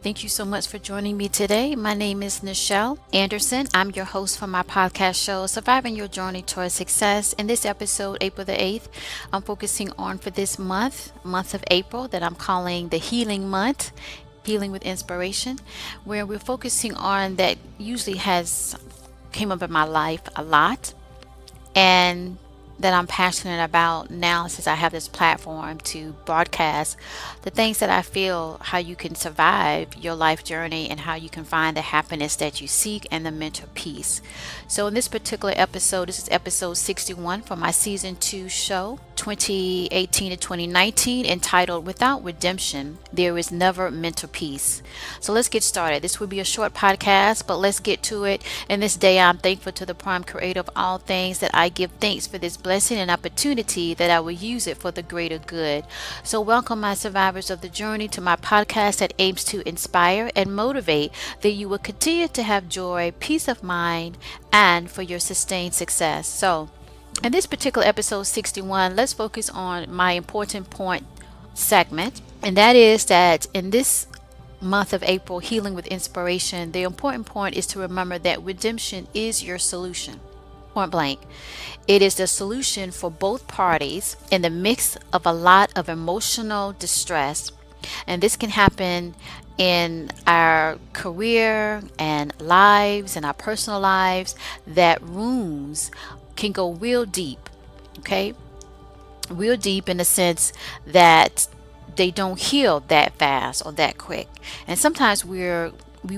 Thank you so much for joining me today. My name is Nichel Anderson. I'm your host for my podcast show, Surviving Your Journey Towards Success. In this episode, April the 8th, I'm focusing on for this month of April, that I'm calling the Healing Month, Healing with Inspiration, where we're focusing on that usually has came up in my life a lot and that I'm passionate about now since I have this platform to broadcast the things that I feel, how you can survive your life journey and how you can find the happiness that you seek and the mental peace. So in this particular episode, this is episode 61 for my season 2 show 2018 to 2019, entitled Without Redemption There Is Never Mental Peace. So let's get started. This will be a short podcast, but let's get to it. In this day, I'm thankful to the prime creator of all things, that I give thanks for this blessing and opportunity, that I will use it for the greater good. So welcome, my survivors of the journey, to my podcast that aims to inspire and motivate, that you will continue to have joy, peace of mind, and for your sustained success. So in this particular episode 61, let's focus on my important point segment, and that is that in this month of April, Healing with Inspiration, the important point is to remember that redemption is your solution. Point blank. It is the solution for both parties in the mix of a lot of emotional distress. And this can happen in our career and lives and our personal lives, that wounds can go real deep, okay? Real deep in the sense that they don't heal that fast or that quick. And sometimes we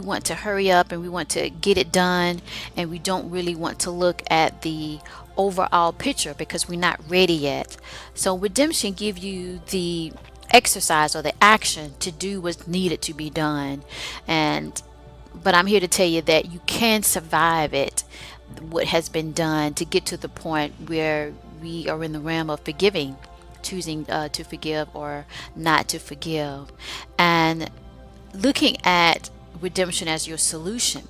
want to hurry up and we want to get it done, and we don't really want to look at the overall picture because we're not ready yet. So redemption gives you the exercise or the action to do what's needed to be done. But I'm here to tell you that you can survive it, what has been done, to get to the point where we are in the realm of forgiving, choosing to forgive or not to forgive, and looking at redemption as your solution.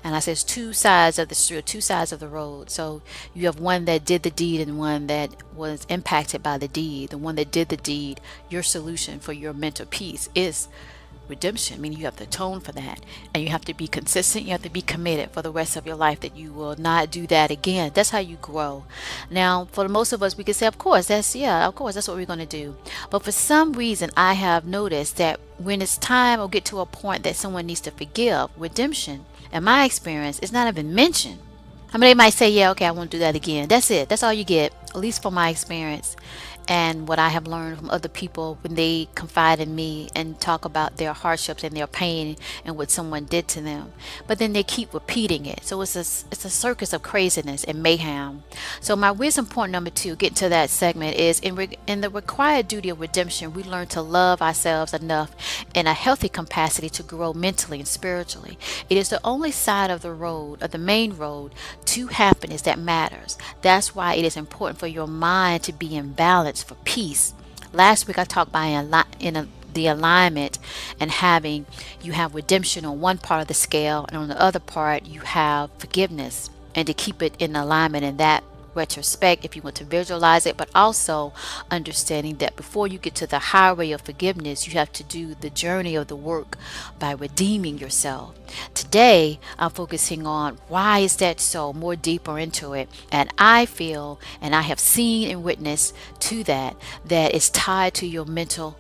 And I says two sides of the street, two sides of the road. So you have one that did the deed and one that was impacted by the deed. The one that did the deed, your solution for your mental peace is redemption. I mean, you have to atone for that, and you have to be consistent. You have to be committed for the rest of your life that you will not do that again. That's how you grow. Now, for most of us, we can say, of course, that's what we're going to do. But for some reason, I have noticed that when it's time or get to a point that someone needs to forgive, redemption, in my experience, is not even mentioned. I mean, they might say, yeah, okay, I won't do that again. That's it. That's all you get, at least from my experience and what I have learned from other people when they confide in me and talk about their hardships and their pain and what someone did to them. But then they keep repeating it. So it's a circus of craziness and mayhem. So my wisdom point number 2, getting to that segment, is in the required duty of redemption, we learn to love ourselves enough in a healthy capacity to grow mentally and spiritually. It is the only side of the road, of the main road, to happiness that matters. That's why it is important for your mind to be in balance for peace. Last week I talked about the alignment, and you have redemption on one part of the scale, and on the other part you have forgiveness, and to keep it in alignment in that retrospect, if you want to visualize it, but also understanding that before you get to the highway of forgiveness, you have to do the journey of the work by redeeming yourself. Today, I'm focusing on why is that so, more deeper into it. And I feel, and I have seen and witnessed to that is tied to your mental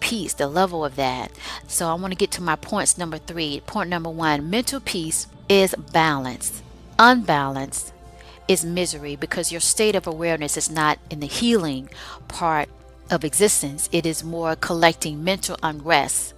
peace, the level of that. So I want to get to my points number 3. Point number 1, mental peace is balance. Unbalanced is misery, because your state of awareness is not in the healing part of existence. It is more collecting mental unrest,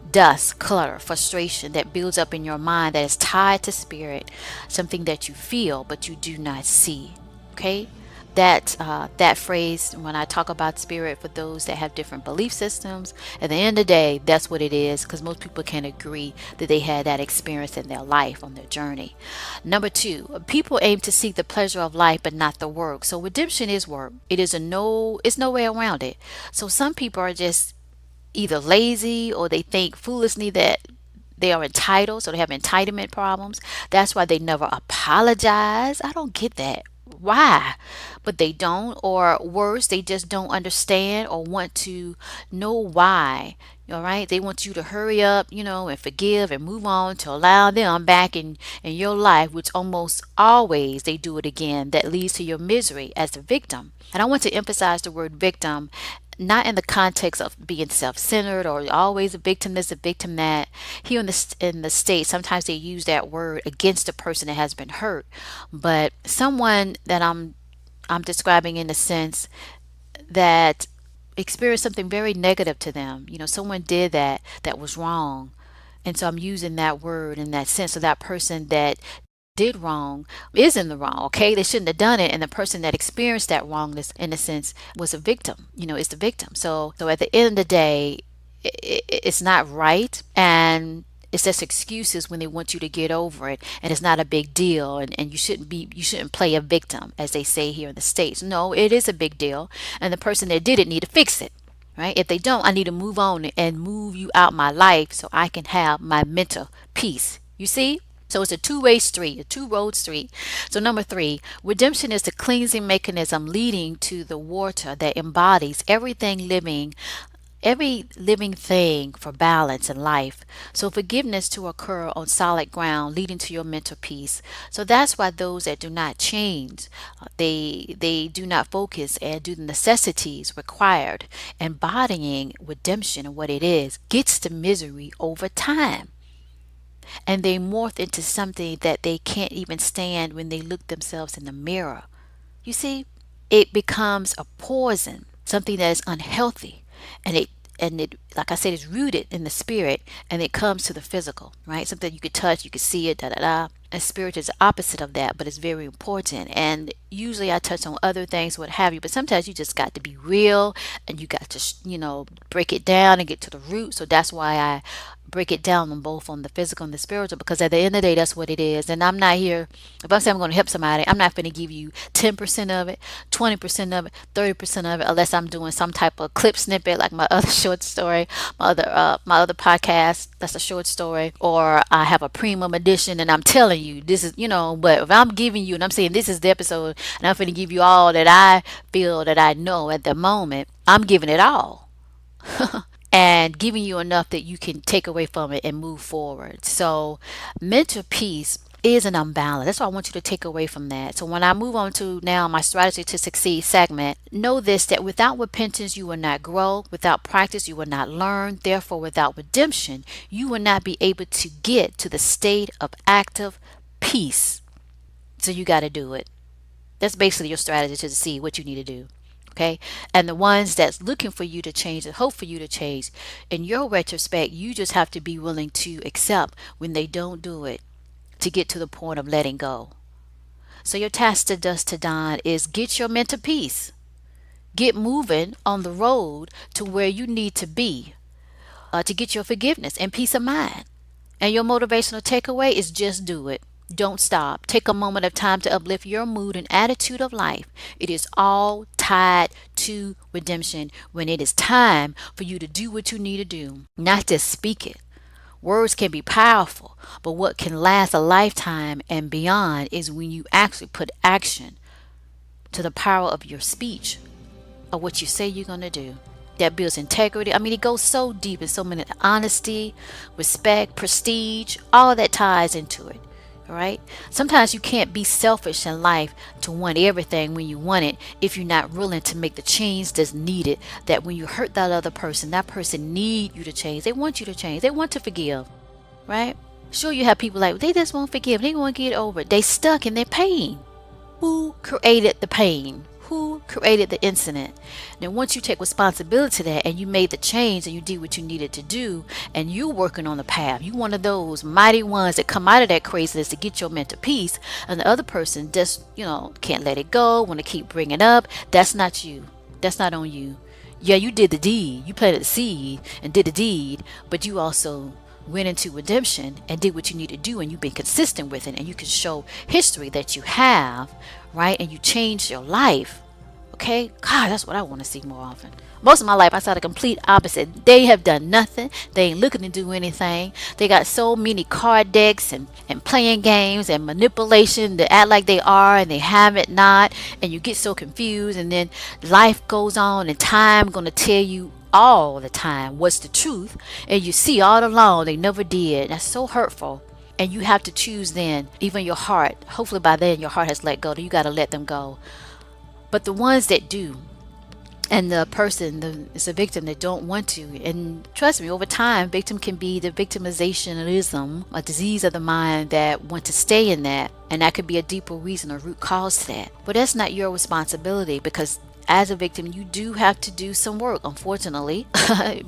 dust, clutter, frustration that builds up in your mind, that is tied to spirit, something that you feel but you do not see. Okay? That phrase, when I talk about spirit, for those that have different belief systems, at the end of the day, that's what it is, because most people can agree that they had that experience in their life on their journey. Number 2, people aim to seek the pleasure of life but not the work. So redemption is work. It's no way around it. So some people are just either lazy, or they think foolishly that they are entitled, so they have entitlement problems. That's why they never apologize. I don't get that. why, but they don't, or worse, they just don't understand or want to know why. All right, they want you to hurry up, and forgive and move on to allow them back in your life, which almost always they do it again. That leads to your misery as a victim. And I want to emphasize the word victim, not in the context of being self-centered or always a victim this, a victim that. Here in the States, sometimes they use that word against the person that has been hurt, but someone that I'm describing in the sense that experienced something very negative to them. Someone did that was wrong. And so I'm using that word in that sense of that person that did wrong is in the wrong. Okay, they shouldn't have done it, and the person that experienced that wrongness in a sense was a victim. Is the victim. So at the end of the day, it's not right, and it's just excuses when they want you to get over it, and it's not a big deal, and you shouldn't play a victim, as they say here in the States. No, it is a big deal, and the person that did it need to fix it. Right? If they don't, I need to move on and move you out my life so I can have my mental peace. You see? So it's a two-way street, a two-road street. So number 3, redemption is the cleansing mechanism leading to the water that embodies every living thing for balance in life. So forgiveness to occur on solid ground, leading to your mental peace. So that's why those that do not change, they do not focus and do the necessities required, embodying redemption and what it is, gets the misery over time. And they morph into something that they can't even stand when they look themselves in the mirror. You see, it becomes a poison, something that is unhealthy, and it like I said, is rooted in the spirit, and it comes to the physical, right? Something you could touch, you could see it, da da da. And spirit is the opposite of that, but it's very important. And usually I touch on other things, what have you, but sometimes you just got to be real, and you got to break it down and get to the root. So that's why I break it down on both, on the physical and the spiritual, because at the end of the day, that's what it is. And I'm not here, if I say I'm going to help somebody, I'm not going to give you 10% of it, 20% of it, 30% of it, unless I'm doing some type of clip snippet like my other short story, my other podcast, that's a short story, or I have a premium edition and I'm telling you this is, but if I'm giving you and I'm saying this is the episode and I'm going to give you all that I feel that I know at the moment, I'm giving it all. And giving you enough that you can take away from it and move forward. So mental peace is an unbalance. That's what I want you to take away from that. So when I move on to now my strategy to succeed segment, know this, that without repentance you will not grow, without practice you will not learn, therefore without redemption you will not be able to get to the state of active peace. So you got to do it. That's basically your strategy to see what you need to do. Okay, and the ones that's looking for you to change and hope for you to change, in your retrospect, you just have to be willing to accept when they don't do it, to get to the point of letting go. So your task to dusk to dawn is get your mental peace. Get moving on the road to where you need to be, to get your forgiveness and peace of mind. And your motivational takeaway is just do it. Don't stop. Take a moment of time to uplift your mood and attitude of life. It is all tied to redemption when it is time for you to do what you need to do, not just speak it. Words can be powerful, but what can last a lifetime and beyond is when you actually put action to the power of your speech or what you say you're going to do. That builds integrity. I mean, it goes so deep in so many, honesty, respect, prestige, all that ties into it. All right. Sometimes you can't be selfish in life to want everything when you want it if you're not willing to make the change that's needed. That when you hurt that other person, that person need you to change. They want you to change. They want to forgive. Right. Sure, you have people like, they just won't forgive. They won't get over it. They stuck in their pain. Who created the pain? Who created the incident? Now, once you take responsibility to that and you made the change and you did what you needed to do and you're working on the path, you one of those mighty ones that come out of that craziness to get your mental peace, and the other person just, can't let it go, want to keep bringing it up. That's not you. That's not on you. Yeah, you did the deed. You planted the seed and did the deed, but you also went into redemption and did what you need to do, and you've been consistent with it, and you can show history that you have, right? And you changed your life. Okay? God, that's what I want to see more often. Most of my life, I saw the complete opposite. They have done nothing. They ain't looking to do anything. They got so many card decks and playing games and manipulation to act like they are and they have it not. And you get so confused. And then life goes on and time going to tell you all the time what's the truth. And you see all along they never did. That's so hurtful. And you have to choose then, even your heart. Hopefully by then your heart has let go. You got to let them go. But the ones that do, and the person is a victim that don't want to, and trust me, over time victim can be the victimizationism, a disease of the mind that want to stay in that, and that could be a deeper reason or root cause to that. But that's not your responsibility, because as a victim you do have to do some work, unfortunately,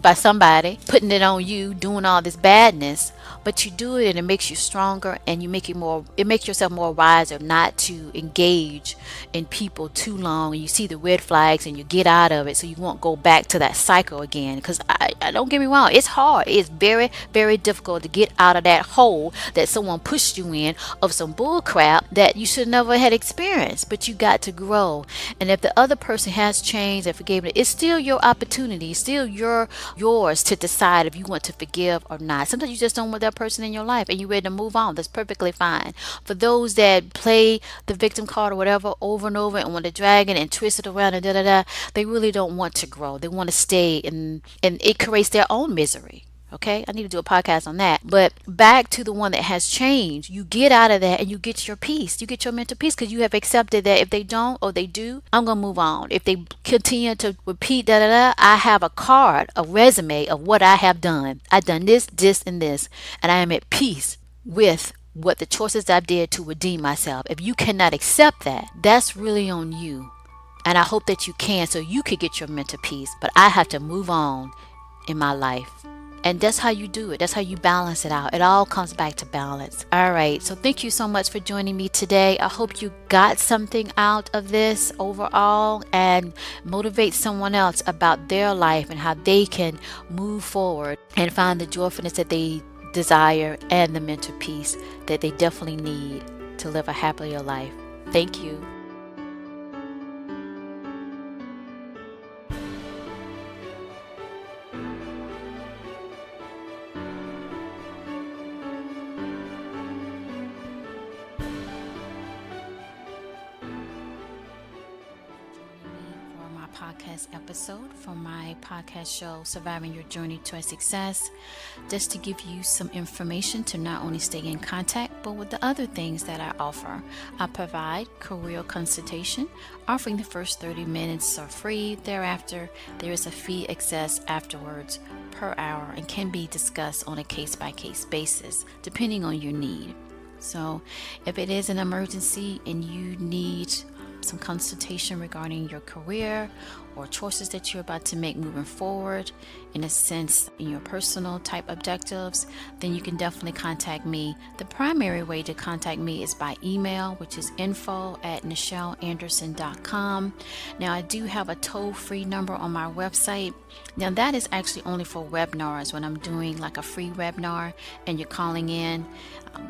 by somebody putting it on you, doing all this badness. But you do it and it makes you stronger, and it makes yourself more wiser not to engage in people too long, and you see the red flags and you get out of it so you won't go back to that cycle again. Because I don't get me wrong, it's hard. It's very, very difficult to get out of that hole that someone pushed you in of some bull crap that you should never had experienced. But you got to grow, and if the other person has changed and forgiven it, it's still your opportunity, it's still yours to decide if you want to forgive or not. Sometimes you just don't want that person in your life and you're ready to move on. That's perfectly fine. For those that play the victim card or whatever over and over and want to drag it and twist it around and they really don't want to grow. They want to stay and it creates their own misery. Okay, I need to do a podcast on that. But back to the one that has changed, you get out of that and you get your peace. You get your mental peace because you have accepted that if they don't or they do, I'm going to move on. If they continue to repeat I have a card, a resume of what I have done. I've done this, this, and this, and I am at peace with what the choices I did to redeem myself. If you cannot accept that, that's really on you. And I hope that you can, so you could get your mental peace. But I have to move on in my life. And that's how you do it. That's how you balance it out. It all comes back to balance. All right. So thank you so much for joining me today. I hope you got something out of this overall and motivate someone else about their life and how they can move forward and find the joyfulness that they desire and the mental peace that they definitely need to live a happier life. Thank you. Podcast episode from my podcast show Surviving Your Journey to Success, just to give you some information to not only stay in contact but with the other things that I offer. I provide career consultation, offering the first 30 minutes are free. Thereafter there is a fee access afterwards per hour and can be discussed on a case-by-case basis depending on your need. So if it is an emergency and you need some consultation regarding your career or choices that you're about to make moving forward, in a sense, in your personal type objectives, then you can definitely contact me. The primary way to contact me is by email, which is info@nichelanderson.com. Now, I do have a toll-free number on my website. Now, that is actually only for webinars when I'm doing like a free webinar and you're calling in.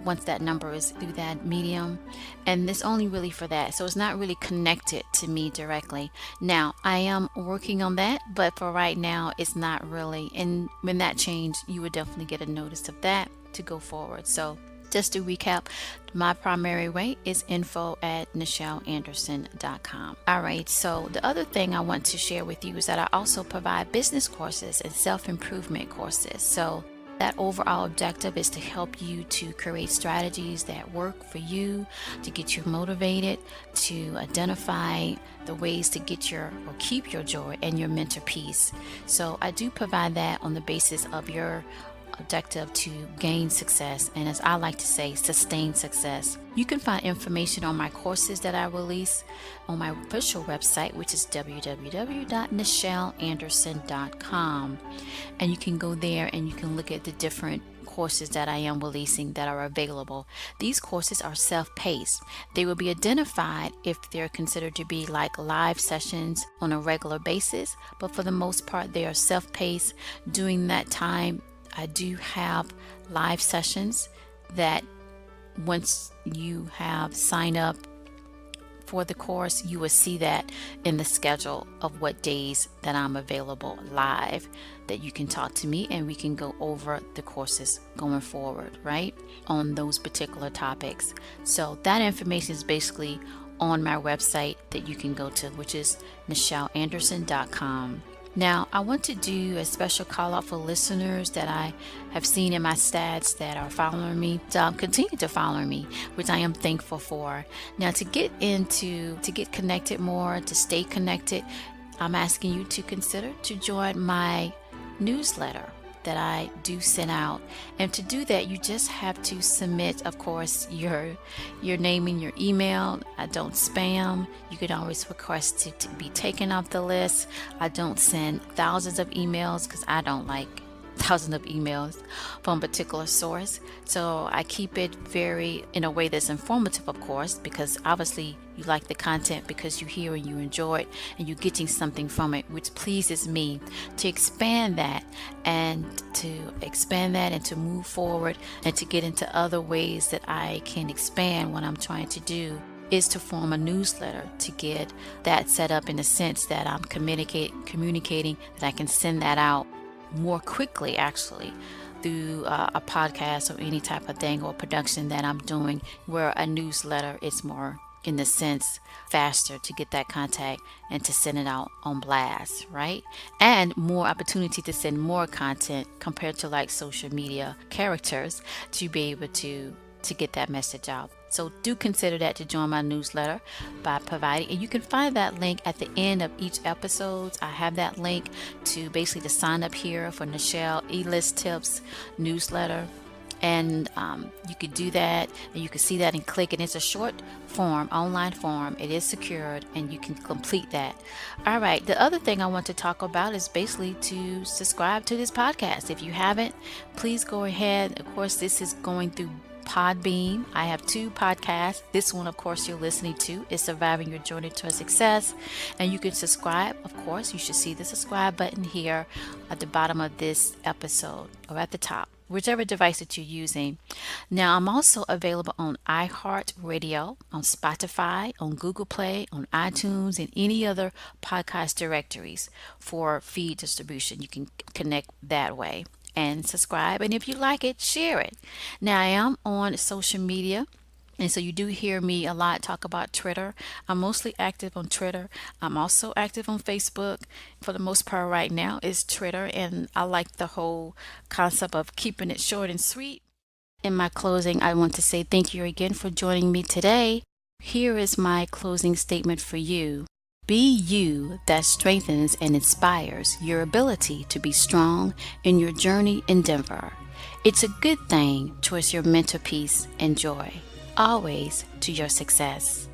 Once that number is through that medium, and it's only really for that, so it's not really connected to me directly. Now I am working on that, but for right now it's not really, and when that changes you would definitely get a notice of that to go forward. So just to recap, my primary way is info@nichelanderson.com. All right, so the other thing I want to share with you is that I also provide business courses and self-improvement courses. So that overall objective is to help you to create strategies that work for you, to get you motivated, to identify the ways to get your or keep your joy and your mental peace. So I do provide that on the basis of your objective to gain success, and as I like to say, sustain success. You can find information on my courses that I release on my official website, which is www.nichelanderson.com, and you can go there and you can look at the different courses that I am releasing that are available. These courses are self-paced. They will be identified if they're considered to be like live sessions on a regular basis, but for the most part they are self-paced. During that time I do have live sessions that once you have signed up for the course, you will see that in the schedule of what days that I'm available live, that you can talk to me and we can go over the courses going forward, right, on those particular topics. So that information is basically on my website that you can go to, which is nichelanderson.com. Now, I want to do a special call out for listeners that I have seen in my stats that are following me, continue to follow me, which I am thankful for. Now, to get connected more, to stay connected, I'm asking you to consider to join my newsletter that I do send out. And to do that, you just have to submit, of course, your name and your email. I don't spam. You could always request to be taken off the list. I don't send thousands of emails because I don't like thousands of emails from a particular source. So I keep it in a way that's informative, of course, because obviously you like the content because you hear and you enjoy it and you're getting something from it, which pleases me. To expand that and to move forward and to get into other ways that I can expand what I'm trying to do is to form a newsletter, to get that set up in the sense that I'm communicating that I can send that out more quickly, actually, through a podcast or any type of thing or production that I'm doing, where a newsletter is more, in the sense, faster to get that contact and to send it out on blast, right? And more opportunity to send more content compared to like social media characters to be able to get that message out. So do consider that to join my newsletter by providing, and you can find that link at the end of each episode. I have that link to basically to sign up here for Nichel E-List Tips newsletter. And you could do that and you can see that and click, and it's a short form, online form. It is secured and you can complete that. All right. The other thing I want to talk about is basically to subscribe to this podcast. If you haven't, please go ahead. Of course, this is going through Podbean. I have 2 podcasts. This one, of course, you're listening to is Surviving Your Journey Toward Success. And you can subscribe. Of course, you should see the subscribe button here at the bottom of this episode or at the top, whichever device that you're using. Now, I'm also available on iHeartRadio, on Spotify, on Google Play, on iTunes, and any other podcast directories for feed distribution. You can connect that way and subscribe. And if you like it, share it. Now, I am on social media. And so you do hear me a lot talk about Twitter. I'm mostly active on Twitter. I'm also active on Facebook. For the most part right now is Twitter. And I like the whole concept of keeping it short and sweet. In my closing, I want to say thank you again for joining me today. Here is my closing statement for you. Be you that strengthens and inspires your ability to be strong in your journey endeavor. It's a good thing towards your mental peace and joy, always to your success.